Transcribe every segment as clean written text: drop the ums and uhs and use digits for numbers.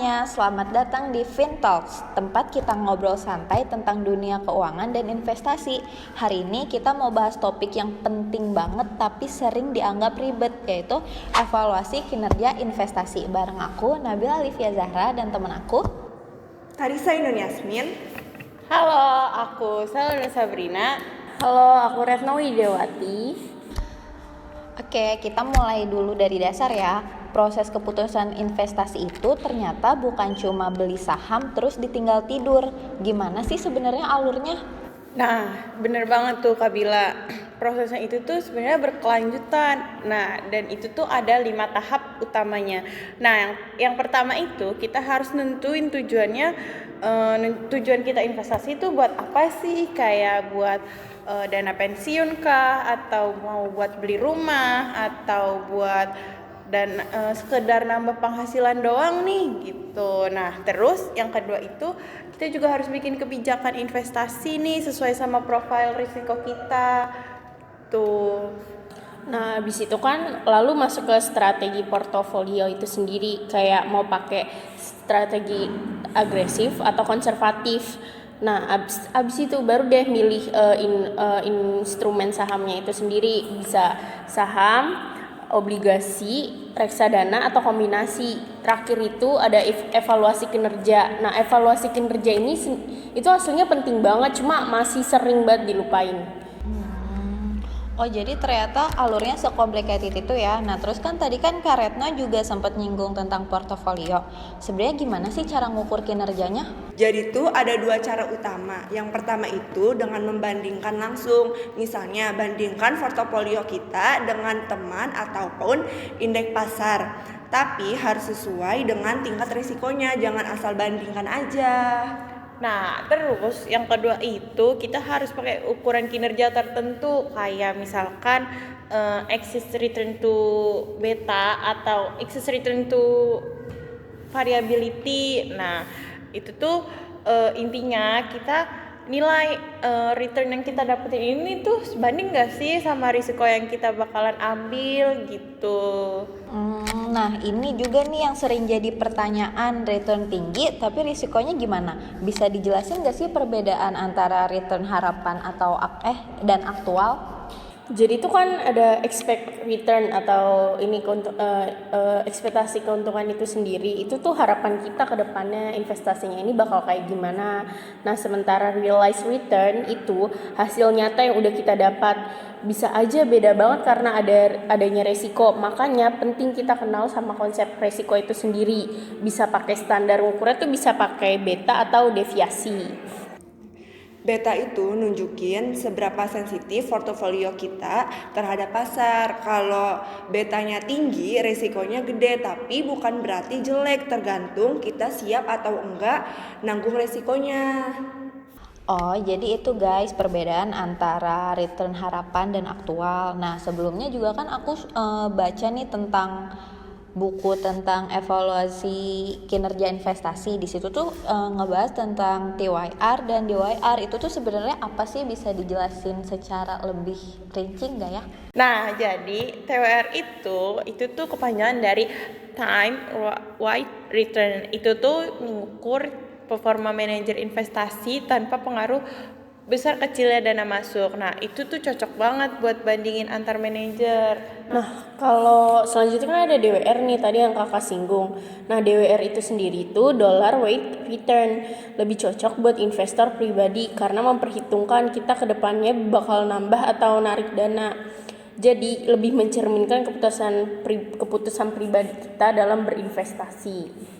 semuanya, selamat datang di FinTalks, tempat kita ngobrol santai tentang dunia keuangan dan investasi. Hari ini kita mau bahas topik yang penting banget tapi sering dianggap ribet, yaitu evaluasi kinerja investasi. Bareng aku, Nabila Alifia Zahra, dan teman aku, Tarisa Ainun Yasmin. Halo, aku Saluna Sabrina. Halo, aku Retno Widawati. Oke, kita mulai dulu dari dasar ya. Proses keputusan investasi itu ternyata bukan cuma beli saham terus ditinggal tidur. Gimana sih sebenarnya alurnya? Nah, bener banget tuh Kak Bila. Prosesnya itu tuh sebenarnya berkelanjutan. Nah, dan itu tuh ada 5 tahap utamanya. Nah, yang pertama itu kita harus nentuin tujuannya. Tujuan kita investasi itu buat apa sih? Kayak buat dana pensiun kah? Atau mau buat beli rumah? Atau buat dan sekedar nambah penghasilan doang nih gitu. Nah, terus yang kedua itu kita juga harus bikin kebijakan investasi nih sesuai sama profil risiko kita tuh. Nah, habis itu kan lalu masuk ke strategi portofolio itu sendiri, kayak mau pakai strategi agresif atau konservatif. Nah, abis itu baru deh milih instrumen sahamnya itu sendiri, bisa saham, obligasi, reksadana atau kombinasi. Terakhir itu ada evaluasi kinerja. Nah, evaluasi kinerja ini itu aslinya penting banget, cuma masih sering banget dilupain. Oh, jadi ternyata alurnya sekomplikated itu ya. Nah, terus kan tadi kan Kak Retno juga sempat nyinggung tentang portofolio. Sebenarnya gimana sih cara ngukur kinerjanya? Jadi tuh ada 2 cara utama. Yang pertama itu dengan membandingkan langsung. Misalnya bandingkan portofolio kita dengan teman ataupun indeks pasar. Tapi harus sesuai dengan tingkat risikonya, jangan asal bandingkan aja. Nah, terus yang kedua itu kita harus pakai ukuran kinerja tertentu, kayak misalkan excess return to beta atau excess return to variability. Nah, itu tuh intinya kita nilai return yang kita dapetin ini tuh sebanding gak sih sama risiko yang kita bakalan ambil gitu. Nah, ini juga nih yang sering jadi pertanyaan, return tinggi tapi risikonya gimana? Bisa dijelasin gak sih perbedaan antara return harapan atau dan aktual? Jadi itu kan ada expect return atau ini ekspektasi keuntungan itu sendiri. Itu tuh harapan kita ke depannya investasinya ini bakal kayak gimana. Nah, sementara realized return itu hasil nyata yang udah kita dapat. Bisa aja beda banget karena adanya resiko. Makanya penting kita kenal sama konsep resiko itu sendiri. Bisa pakai standar ukurnya tuh bisa pakai beta atau deviasi. Beta itu nunjukin seberapa sensitif portofolio kita terhadap pasar. Kalau betanya tinggi, resikonya gede, tapi bukan berarti jelek, tergantung kita siap atau enggak nanggung resikonya. Oh, jadi itu guys perbedaan antara return harapan dan aktual. Nah, sebelumnya juga kan aku baca nih tentang buku tentang evaluasi kinerja investasi. Di situ tuh ngebahas tentang TYR dan DYR. Itu tuh sebenarnya apa sih, bisa dijelasin secara lebih rinci nggak ya? Nah, jadi TWR itu tuh kepanjangan dari time wide return. Itu tuh mengukur performa manajer investasi tanpa pengaruh besar kecilnya dana masuk. Nah, itu tuh cocok banget buat bandingin antar manajer. Nah, kalau selanjutnya kan ada DWR nih tadi yang kakak singgung. Nah, DWR itu sendiri itu dollar weight return. Lebih cocok buat investor pribadi karena memperhitungkan kita ke depannya bakal nambah atau narik dana. Jadi lebih mencerminkan keputusan pribadi kita dalam berinvestasi.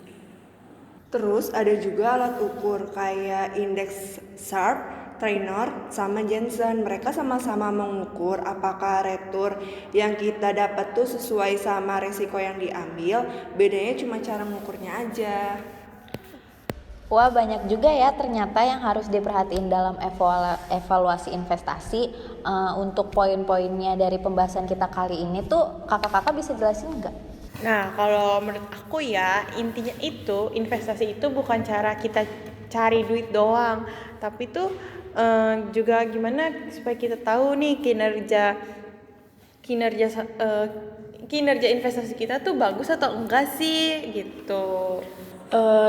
Terus ada juga alat ukur kayak indeks Sharpe, Trainor, sama Jensen. Mereka sama-sama mengukur apakah retur yang kita dapat tuh sesuai sama resiko yang diambil. Bedanya cuma cara mengukurnya aja. Wah, banyak juga ya ternyata yang harus diperhatiin dalam evaluasi investasi. Untuk poin-poinnya dari pembahasan kita kali ini tuh kakak-kakak bisa jelasin nggak? Nah, kalau menurut aku ya, intinya itu investasi itu bukan cara kita cari duit doang, tapi tuh juga gimana supaya kita tahu nih kinerja investasi kita tuh bagus atau enggak sih gitu.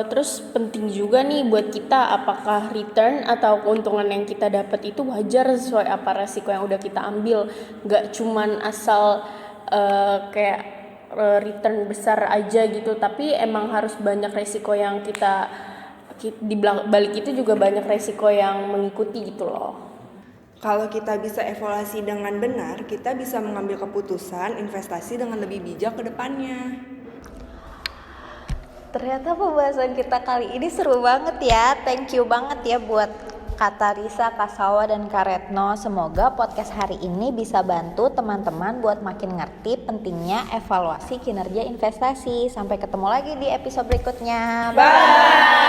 Terus penting juga nih buat kita, apakah return atau keuntungan yang kita dapat itu wajar sesuai apa resiko yang udah kita ambil. Gak cuman asal kayak return besar aja gitu, tapi emang harus banyak resiko yang di balik itu juga banyak resiko yang mengikuti gitu loh. Kalau kita bisa evaluasi dengan benar, kita bisa mengambil keputusan investasi dengan lebih bijak ke depannya. Ternyata pembahasan kita kali ini seru banget ya. Thank you banget ya buat Kak Risa, Kak Sawa, dan Kak Retno. Semoga podcast hari ini bisa bantu teman-teman buat makin ngerti pentingnya evaluasi kinerja investasi. Sampai ketemu lagi di episode berikutnya. Bye!